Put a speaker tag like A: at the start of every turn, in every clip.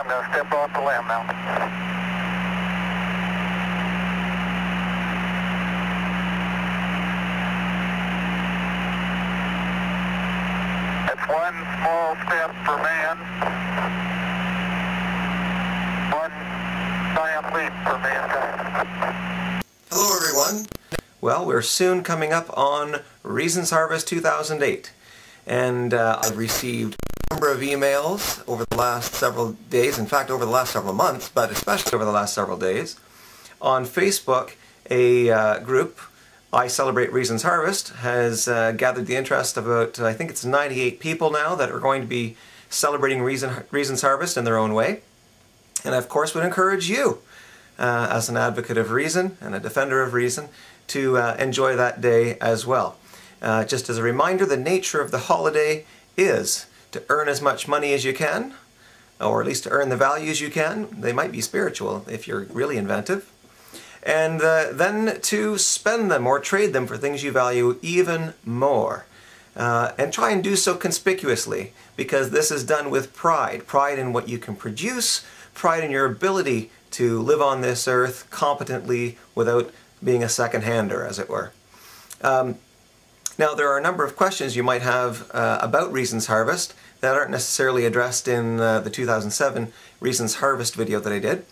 A: I'm going to step off the limb now. It's one small step for man, one giant leap for mankind.
B: Hello everyone. Well, we're soon coming up on Reasons Harvest 2008, and I've received a number of emails over the last several days, in fact over the last several months, but especially over the last several days. On Facebook, a group, I Celebrate Reasons Harvest, has gathered the interest of about, I think it's 98 people now that are going to be celebrating Reasons Harvest in their own way. And I of course would encourage you, as an advocate of reason and a defender of reason, to enjoy that day as well. Just as a reminder, the nature of the holiday is to earn as much money as you can, or at least to earn the values you can. They might be spiritual if you're really inventive. And then to spend them or trade them for things you value even more. And try and do so conspicuously, because this is done with pride. Pride in what you can produce, pride in your ability to live on this earth competently without being a second-hander, as it were. Now, there are a number of questions you might have about Reasons Harvest that aren't necessarily addressed in the 2007 Reasons Harvest video that I did.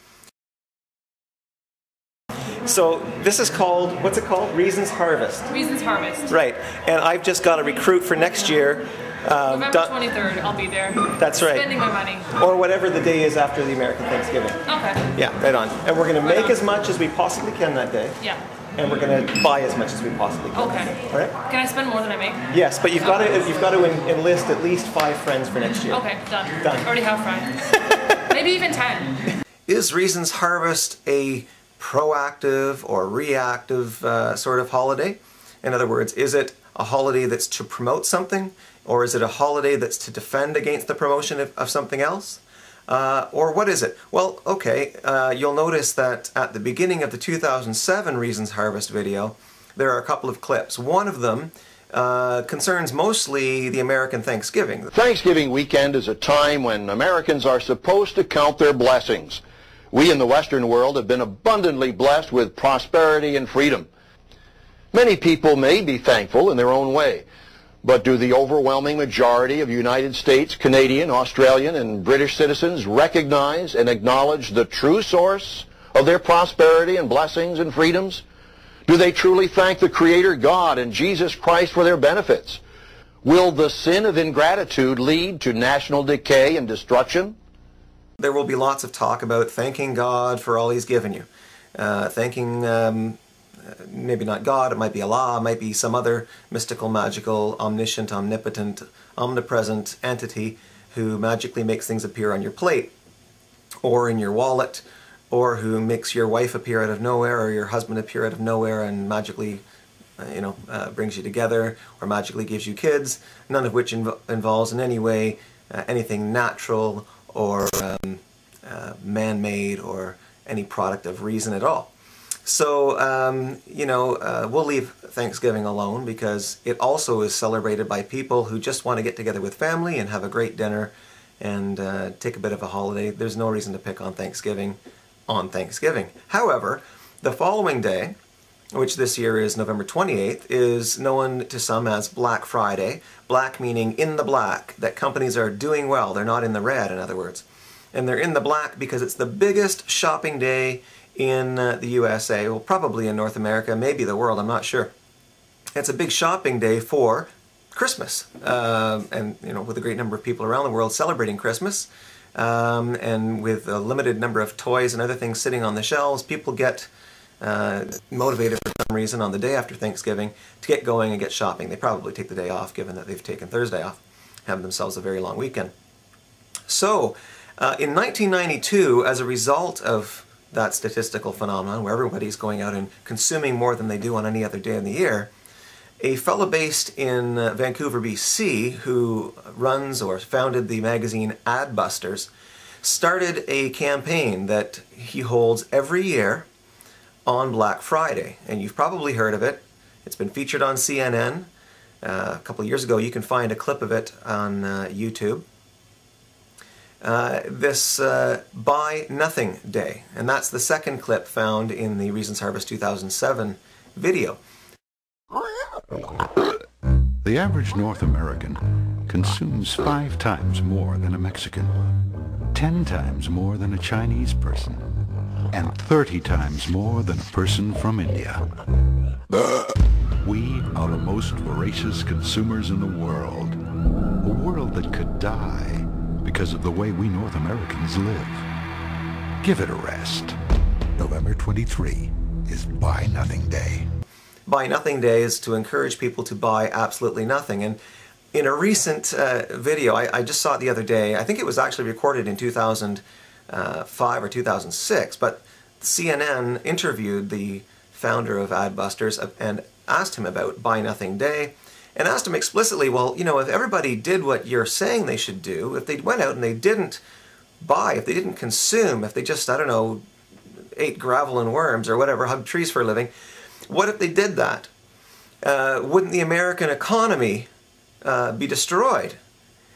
B: So this is called, what's it called? Reasons Harvest.
C: Reasons Harvest.
B: Right, and I've just got to recruit for next year.
C: November 23rd, I'll be there.
B: That's right.
C: Spending my money.
B: Or whatever the day is after the American Thanksgiving.
C: Okay.
B: Yeah, right on. And we're going to make as much as we possibly can that day.
C: Yeah.
B: And we're going to buy as much as we possibly can.
C: Okay.
B: All right?
C: Can I spend more than I make?
B: Yes, but you've got to enlist at least 5 friends for next year.
C: Okay, done.
B: Done.
C: Already have friends. Maybe even 10.
B: Is Reasons Harvest a proactive or reactive sort of holiday? In other words, is it a holiday that's to promote something, or is it a holiday that's to defend against the promotion of something else? Or what is it? Well, okay, you'll notice that at the beginning of the 2007 Reasons Harvest video, there are a couple of clips. One of them concerns mostly the American Thanksgiving.
D: Thanksgiving weekend is a time when Americans are supposed to count their blessings. We in the Western world have been abundantly blessed with prosperity and freedom. Many people may be thankful in their own way, but do the overwhelming majority of United States, Canadian, Australian, and British citizens recognize and acknowledge the true source of their prosperity and blessings and freedoms? Do they truly thank the Creator God and Jesus Christ for their benefits? Will the sin of ingratitude lead to national decay and destruction?
B: There will be lots of talk about thanking God for all He's given you. Thanking maybe not God, it might be Allah, it might be some other mystical, magical, omniscient, omnipotent, omnipresent entity who magically makes things appear on your plate, or in your wallet, or who makes your wife appear out of nowhere, or your husband appear out of nowhere and magically brings you together, or magically gives you kids, none of which involves in any way anything natural or man-made or any product of reason at all. So, we'll leave Thanksgiving alone, because it also is celebrated by people who just want to get together with family and have a great dinner and take a bit of a holiday. There's no reason to pick on Thanksgiving on Thanksgiving. However, the following day, which this year is November 28th, is known to some as Black Friday. Black meaning in the black, that companies are doing well. They're not in the red, in other words. And they're in the black because it's the biggest shopping day in the USA, well, probably in North America, maybe the world, I'm not sure. It's a big shopping day for Christmas, and with a great number of people around the world celebrating Christmas, and with a limited number of toys and other things sitting on the shelves, people get motivated for some reason on the day after Thanksgiving to get going and get shopping. They probably take the day off, given that they've taken Thursday off, have themselves a very long weekend. So, in 1992, as a result of that statistical phenomenon where everybody's going out and consuming more than they do on any other day in the year, a fellow based in Vancouver, BC, who runs or founded the magazine Adbusters, started a campaign that he holds every year on Black Friday. And you've probably heard of it. It's been featured on CNN. A couple of years ago, you can find a clip of it on YouTube. this Buy Nothing Day. And that's the second clip found in the Reasons Harvest 2007 video.
E: The average North American consumes 5 times more than a Mexican, 10 times more than a Chinese person, and 30 times more than a person from India. We are the most voracious consumers in the world. A world that could die because of the way we North Americans live. Give it a rest. November 23 is Buy Nothing Day.
B: Buy Nothing Day is to encourage people to buy absolutely nothing. And in a recent video, I just saw it the other day, I think it was actually recorded in 2005 or 2006, but CNN interviewed the founder of Adbusters and asked him about Buy Nothing Day, and asked him explicitly, well, you know, if everybody did what you're saying they should do, if they went out and they didn't buy, if they didn't consume, if they just, I don't know, ate gravel and worms or whatever, hugged trees for a living, what if they did that? Wouldn't the American economy be destroyed?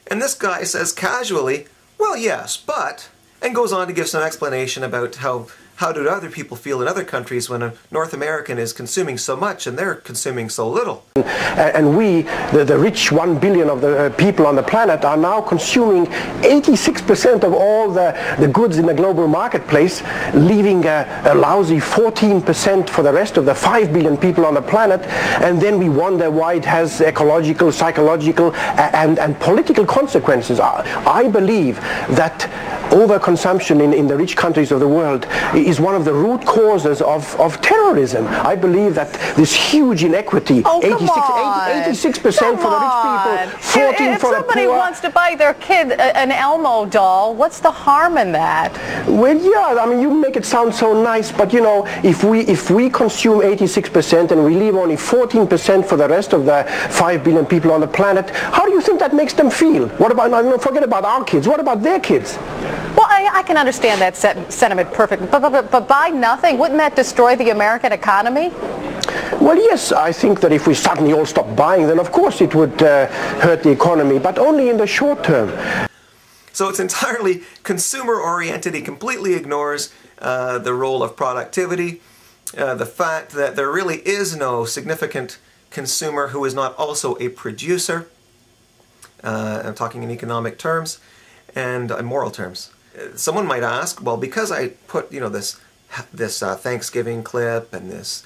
B: And this guy says casually, well, yes, but, and goes on to give some explanation about how do other people feel in other countries when a North American is consuming so much and they're consuming so little.
F: And we, the rich 1 billion of the people on the planet, are now consuming 86% of all the goods in the global marketplace, leaving a lousy 14% for the rest of the 5 billion people on the planet. And then we wonder why it has ecological, psychological and political consequences. I believe that overconsumption in the rich countries of the world is one of the root causes of terrorism. I believe that this huge inequity, 86% for the rich people, 14 for the poor.
G: If somebody wants to buy their kid an Elmo doll, what's the harm in that?
F: Well, yeah, I mean, you make it sound so nice, but you know, if we consume 86% and we leave only 14% for the rest of the 5 billion people on the planet, how do you think that makes them feel? What about, forget about our kids, what about their kids?
G: Well, I can understand that sentiment perfectly, but buy nothing, wouldn't that destroy the American economy?
F: Well, yes, I think that if we suddenly all stop buying, then of course it would hurt the economy, but only in the short term.
B: So it's entirely consumer-oriented. He completely ignores the role of productivity, the fact that there really is no significant consumer who is not also a producer. I'm talking in economic terms and moral terms. Someone might ask, well, because I put, you know, this Thanksgiving clip and this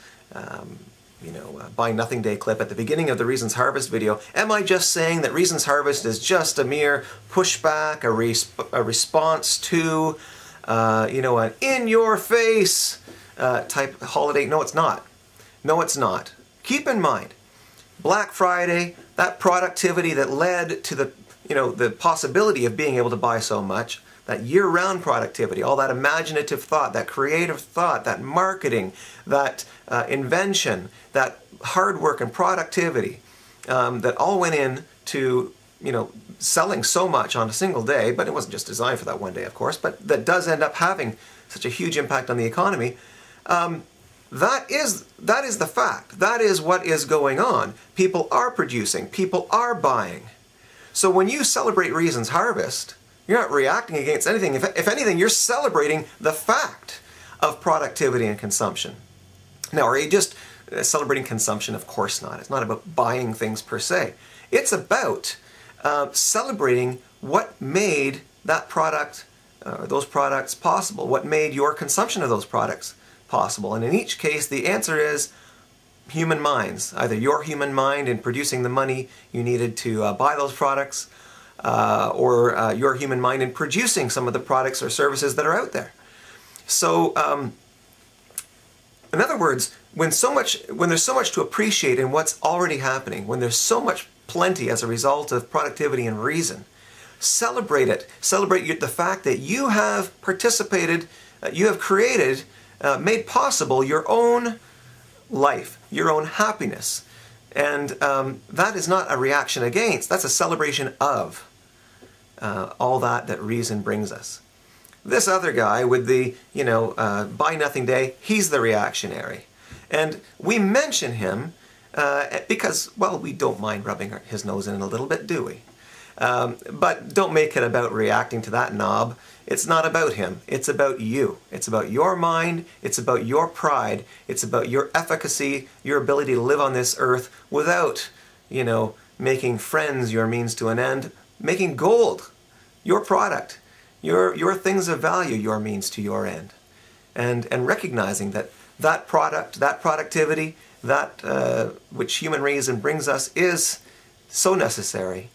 B: Buy Nothing Day clip at the beginning of the Reasons Harvest video, am I just saying that Reasons Harvest is just a mere pushback, a response to, an in-your-face type holiday? No, it's not. No, it's not. Keep in mind, Black Friday, that productivity that led to the possibility of being able to buy so much, that year-round productivity, all that imaginative thought, that creative thought, that marketing, that invention, that hard work and productivity, that all went in to, selling so much on a single day, but it wasn't just designed for that one day, of course, but that does end up having such a huge impact on the economy. That is the fact. That is what is going on. People are producing. People are buying. So when you celebrate Reasons Harvest, you're not reacting against anything. If anything, you're celebrating the fact of productivity and consumption. Now, are you just celebrating consumption? Of course not. It's not about buying things per se. It's about celebrating what made that product, those products possible, what made your consumption of those products possible. And in each case, the answer is human minds. Either your human mind in producing the money you needed to buy those products, or your human mind in producing some of the products or services that are out there. So, in other words, when there's so much to appreciate in what's already happening, when there's so much plenty as a result of productivity and reason, celebrate it. Celebrate the fact that you have participated, you have created, made possible your own life, your own happiness. And that is not a reaction against, that's a celebration of all that reason brings us. This other guy with the, Buy Nothing Day, he's the reactionary. And we mention him because, well, we don't mind rubbing his nose in a little bit, do we? But don't make it about reacting to that knob. It's not about him. It's about you. It's about your mind. It's about your pride. It's about your efficacy, your ability to live on this earth without, you know, making friends your means to an end, making gold your product, your things of value your means to your end. And recognizing that product, that productivity, that which human reason brings us is so necessary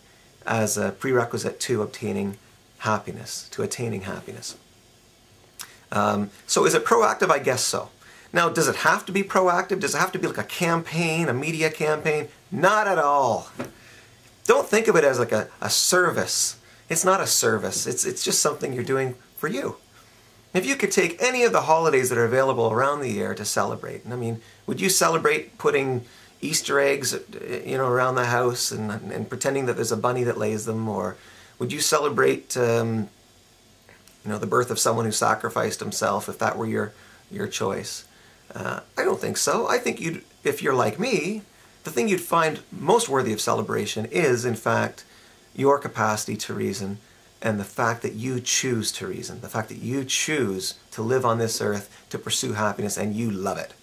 B: as a prerequisite to obtaining happiness, to attaining happiness. So is it proactive? I guess so. Now, does it have to be proactive? Does it have to be like a campaign, a media campaign? Not at all. Don't think of it as like a service. It's not a service. It's just something you're doing for you. If you could take any of the holidays that are available around the year to celebrate, I mean, would you celebrate putting Easter eggs, you know, around the house and pretending that there's a bunny that lays them? Or would you celebrate, you know, the birth of someone who sacrificed himself, if that were your choice? I don't think so. I think if you're like me, the thing you'd find most worthy of celebration is, in fact, your capacity to reason, and the fact that you choose to reason, the fact that you choose to live on this earth, to pursue happiness, and you love it.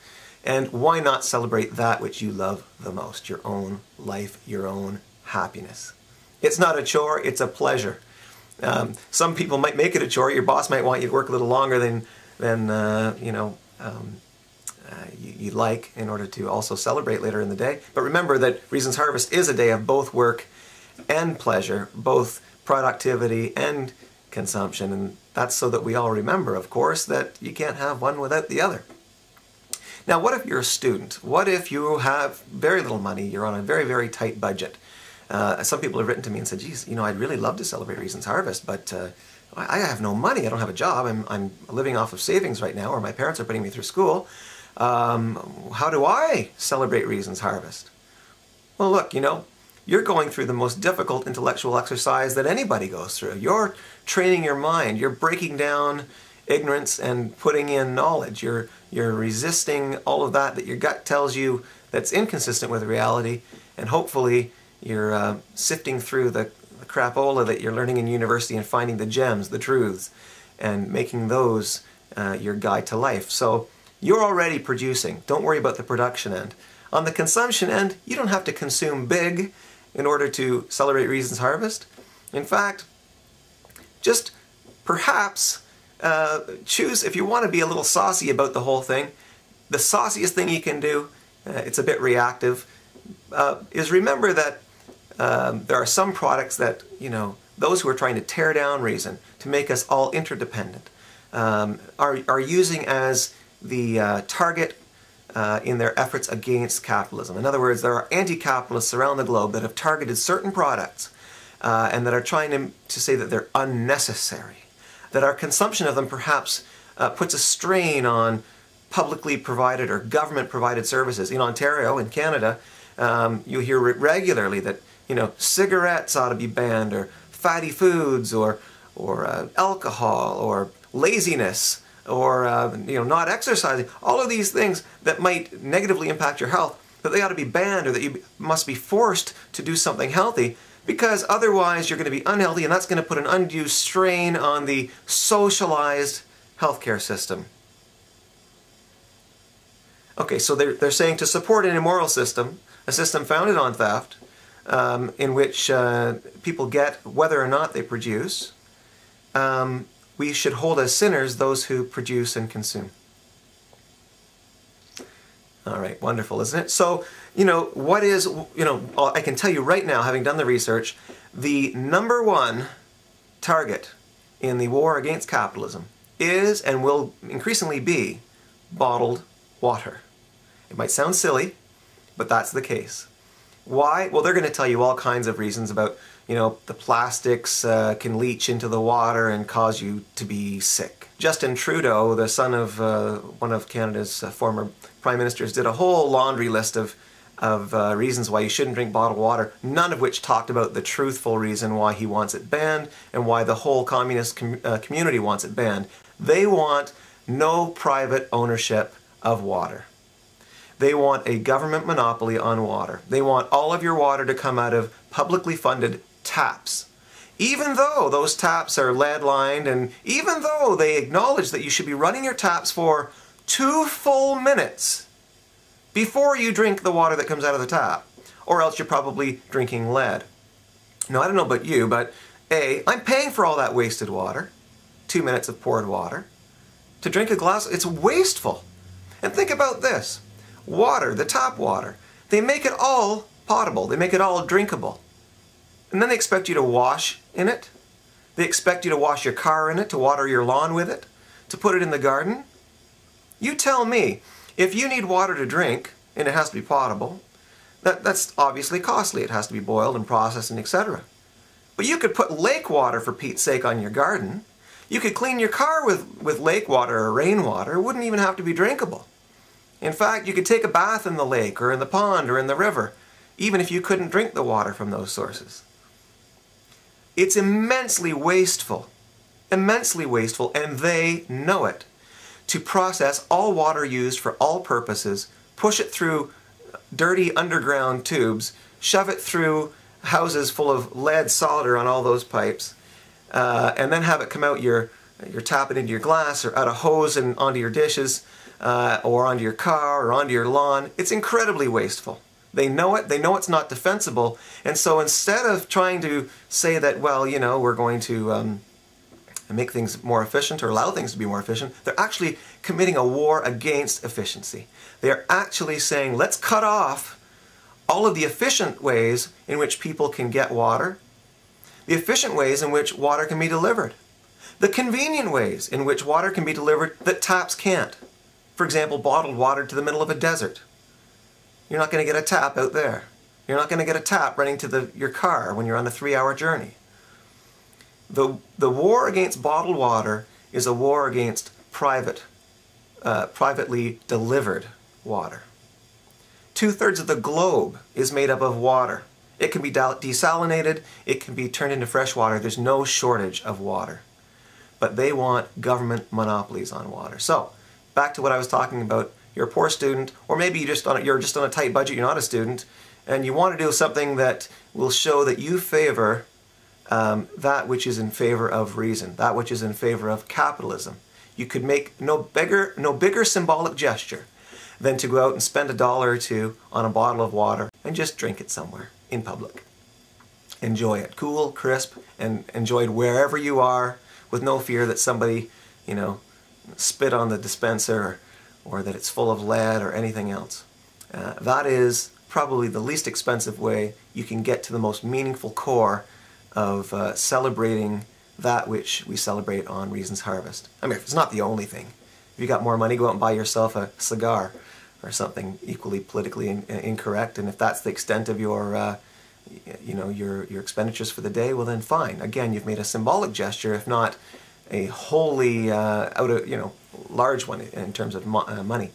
B: And why not celebrate that which you love the most, your own life, your own happiness? It's not a chore, it's a pleasure. Some people might make it a chore. Your boss might want you to work a little longer than you know, you'd like, in order to also celebrate later in the day. But remember that Reason's Harvest is a day of both work and pleasure, both productivity and consumption, and that's so that we all remember, of course, that you can't have one without the other. Now, what if you're a student? What if you have very little money, you're on a very, very tight budget? Some people have written to me and said, geez, you know, I'd really love to celebrate Reason's Harvest, but I have no money, I don't have a job, I'm living off of savings right now, or my parents are putting me through school. How do I celebrate Reason's Harvest? Well, look, you know, you're going through the most difficult intellectual exercise that anybody goes through. You're training your mind. You're breaking down ignorance and putting in knowledge. You're resisting all of that your gut tells you that's inconsistent with reality, and hopefully you're sifting through the crapola that you're learning in university and finding the gems, the truths, and making those your guide to life. So you're already producing. Don't worry about the production end. On the consumption end, you don't have to consume big in order to celebrate Reason's Harvest. In fact, just perhaps choose, if you want to be a little saucy about the whole thing, the sauciest thing you can do, it's a bit reactive, is remember that there are some products that, you know, those who are trying to tear down reason, to make us all interdependent, are using as the target in their efforts against capitalism. In other words, there are anti-capitalists around the globe that have targeted certain products and that are trying to say that they're unnecessary, that our consumption of them perhaps puts a strain on publicly provided or government-provided services. In Ontario, in Canada, you hear regularly that, you know, cigarettes ought to be banned, or fatty foods, or alcohol, or laziness, or you know, not exercising. All of these things that might negatively impact your health, that they ought to be banned, or that you must be forced to do something healthy, because otherwise you're going to be unhealthy, and that's going to put an undue strain on the socialized healthcare system. Okay, so they're saying to support an immoral system, a system founded on theft, in which people get whether or not they produce, we should hold as sinners those who produce and consume. All right, wonderful, isn't it? So, you know, what is, you know, I can tell you right now, having done the research, the #1 target in the war against capitalism is, and will increasingly be, bottled water. It might sound silly, but that's the case. Why? Well, they're going to tell you all kinds of reasons about, you know, the plastics can leach into the water and cause you to be sick. Justin Trudeau, the son of one of Canada's former prime ministers, did a whole laundry list of reasons why you shouldn't drink bottled water, none of which talked about the truthful reason why he wants it banned and why the whole communist community wants it banned. They want no private ownership of water. They want a government monopoly on water. They want all of your water to come out of publicly funded taps. Even though those taps are lead-lined, and even though they acknowledge that you should be running your taps for 2 full minutes before you drink the water that comes out of the tap, or else you're probably drinking lead. Now, I don't know about you, but I'm paying for all that wasted water, 2 minutes of poured water. To drink a glass, it's wasteful. And think about this. Water, the tap water, they make it all potable. They make it all drinkable. And then they expect you to wash in it. They expect you to wash your car in it, to water your lawn with it, to put it in the garden. You tell me, if you need water to drink, and it has to be potable, that's obviously costly. It has to be boiled and processed and etc. But you could put lake water, for Pete's sake, on your garden. You could clean your car with lake water or rainwater. It wouldn't even have to be drinkable. In fact, you could take a bath in the lake or in the pond or in the river, even if you couldn't drink the water from those sources. It's immensely wasteful, and they know it, to process all water used for all purposes, push it through dirty underground tubes, shove it through houses full of lead solder on all those pipes, and then have it come out you're tapping into your glass or out a hose and onto your dishes, or onto your car or onto your lawn. It's incredibly wasteful. They know it, they know it's not defensible, and so instead of trying to say that, well, you know, we're going to make things more efficient or allow things to be more efficient, they're actually committing a war against efficiency. They're actually saying, let's cut off all of the efficient ways in which people can get water, the efficient ways in which water can be delivered, the convenient ways in which water can be delivered that taps can't. For example, bottled water to the middle of a desert. You're not going to get a tap out there. You're not going to get a tap running to your car when you're on a 3-hour journey. The war against bottled water is a war against privately delivered water. 2/3 of the globe is made up of water. It can be desalinated, it can be turned into fresh water. There's no shortage of water. But they want government monopolies on water. So, back to what I was talking about. You're a poor student, or maybe you're just on a tight budget, you're not a student, and you want to do something that will show that you favor that which is in favor of reason, that which is in favor of capitalism. You could make no bigger symbolic gesture than to go out and spend $1 or $2 on a bottle of water and just drink it somewhere in public. Enjoy it, cool, crisp, and enjoyed wherever you are, with no fear that somebody, you know, spit on the dispenser, or that it's full of lead or anything else. That is probably the least expensive way you can get to the most meaningful core of celebrating that which we celebrate on Reason's Harvest. I mean, it's not the only thing. If you got more money, go out and buy yourself a cigar or something equally politically incorrect, and if that's the extent of your your expenditures for the day, well then fine. Again, you've made a symbolic gesture, if not a wholly large one in terms of money.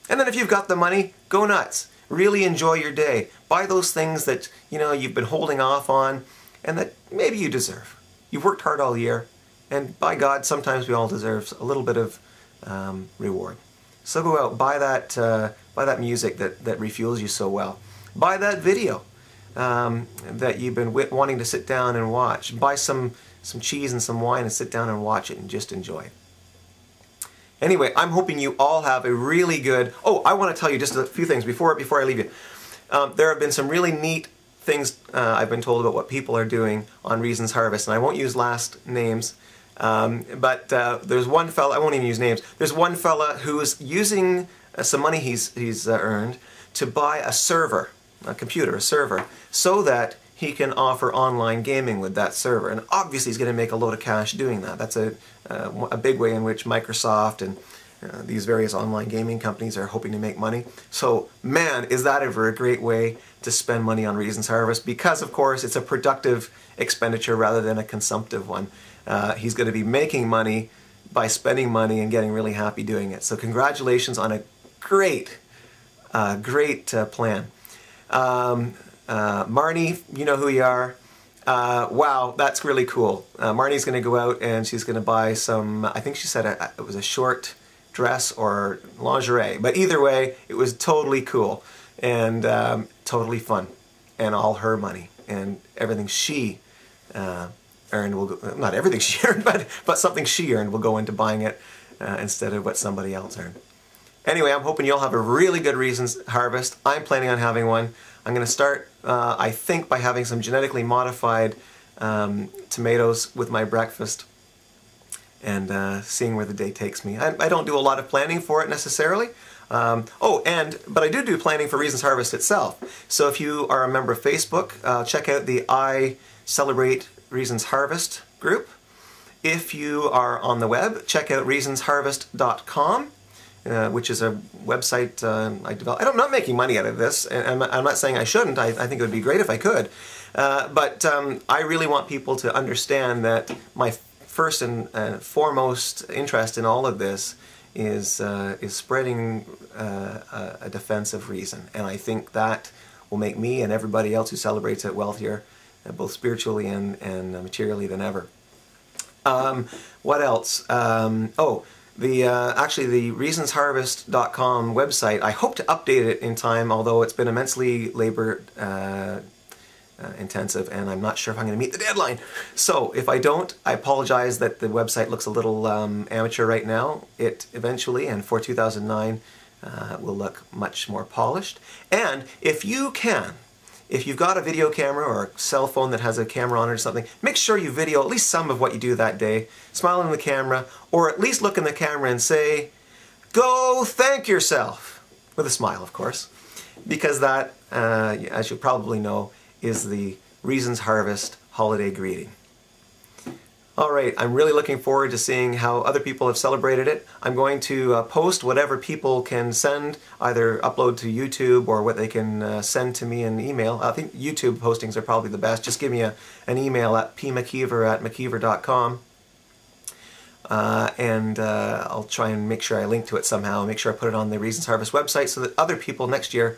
B: And then if you've got the money, go nuts. Really enjoy your day. Buy those things that you've been holding off on and that maybe you deserve. You've worked hard all year, and by God, sometimes we all deserve a little bit of reward. So go out, buy that music that refuels you so well. Buy that video that you've been wanting to sit down and watch. Buy some cheese and some wine and sit down and watch it and just enjoy it. Anyway, I'm hoping you all have a really good... Oh, I want to tell you just a few things before I leave you. There have been some really neat things I've been told about what people are doing on Reason's Harvest, and I won't use last names, but there's one fella, I won't even use names, there's one fella who's using some money he's earned to buy a server, a server, so that he can offer online gaming with that server. And obviously he's going to make a load of cash doing that. That's a big way in which Microsoft and these various online gaming companies are hoping to make money. So, man, is that ever a great way to spend money on Reason's Harvest, because, of course, it's a productive expenditure rather than a consumptive one. He's going to be making money by spending money and getting really happy doing it. So congratulations on a great plan. Marnie, you know who you are. Wow, that's really cool. Marnie's going to go out and she's going to buy some, I think she said it was a short dress or lingerie. But either way, it was totally cool and totally fun. And all her money and everything she earned will go, not everything she earned, but something she earned will go into buying it instead of what somebody else earned. Anyway, I'm hoping you'll have a really good Reasons harvest. I'm planning on having one. I'm going to start, I think, by having some genetically modified tomatoes with my breakfast and seeing where the day takes me. I don't do a lot of planning for it necessarily. But I do planning for Reasons Harvest itself. So if you are a member of Facebook, check out the I Celebrate Reasons Harvest group. If you are on the web, check out reasonsharvest.com, which is a website I developed. I'm not making money out of this, and I'm not saying I shouldn't. I think it would be great if I could. But I really want people to understand that my first and foremost interest in all of this is spreading a defense of reason, and I think that will make me and everybody else who celebrates it wealthier, both spiritually and materially than ever. What else? Actually the reasonsharvest.com website, I hope to update it in time, although it's been immensely labor intensive, and I'm not sure if I'm going to meet the deadline. So if I don't, I apologize that the website looks a little amateur right now. It eventually, and for 2009, will look much more polished. And if you can, if you've got a video camera or a cell phone that has a camera on it or something, make sure you video at least some of what you do that day. Smile in the camera, or at least look in the camera and say, "Go thank yourself," with a smile, of course, because that, as you probably know, is the Reasons Harvest holiday greeting. Alright, I'm really looking forward to seeing how other people have celebrated it. I'm going to post whatever people can send, either upload to YouTube or what they can send to me in email. I think YouTube postings are probably the best. Just give me an email at pmckeever@mckeever.com. I'll try and make sure I link to it somehow, make sure I put it on the Reasons Harvest website so that other people next year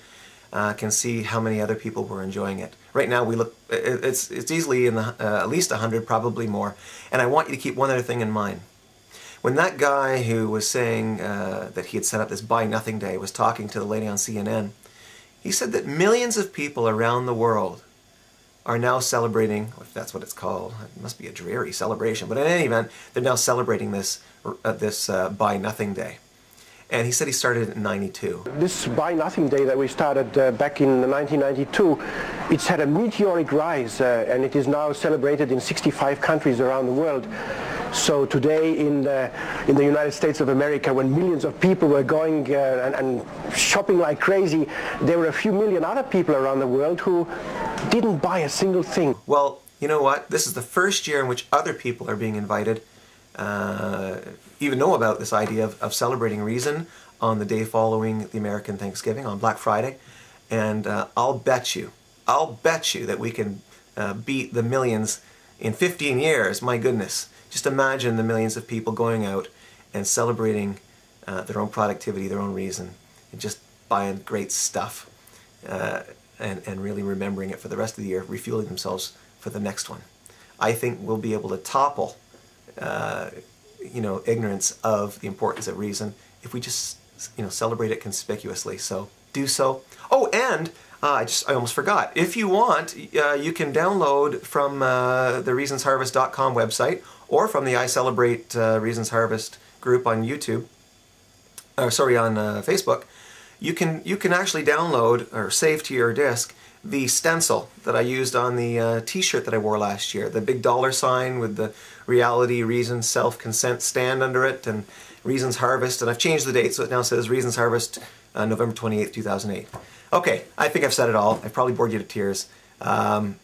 B: can see how many other people were enjoying it. Right now we look, it's easily in the, at least 100, probably more. And I want you to keep one other thing in mind. When that guy who was saying that he had set up this Buy Nothing Day was talking to the lady on CNN, he said that millions of people around the world are now celebrating, if that's what it's called, it must be a dreary celebration, but in any event, they're now celebrating this, Buy Nothing Day. And he said he started in '92.
F: This Buy Nothing Day that we started back in 1992, it's had a meteoric rise, and it is now celebrated in 65 countries around the world. So today in the United States of America, when millions of people were going and shopping like crazy, there were a few million other people around the world who didn't buy a single thing.
B: Well, you know what? This is the first year in which other people are being invited, even know about this idea of celebrating reason on the day following the American Thanksgiving, on Black Friday. And I'll bet you that we can beat the millions in 15 years. My goodness. Just imagine the millions of people going out and celebrating their own productivity, their own reason, and just buying great stuff and really remembering it for the rest of the year, refueling themselves for the next one. I think we'll be able to topple ignorance of the importance of reason if we just celebrate it conspicuously. So do so. Oh, and I almost forgot. If you want, you can download from the reasonsharvest.com website or from the I Celebrate Reasons Harvest group on YouTube. On Facebook. You can actually download or save to your disk the stencil that I used on the t-shirt that I wore last year. The big $ with the reality, reason, self-consent stand under it, and Reasons Harvest. And I've changed the date, so it now says Reasons Harvest, November 28th, 2008. Okay, I think I've said it all. I've probably bored you to tears. Have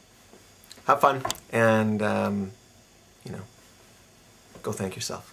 B: fun, and go thank yourself.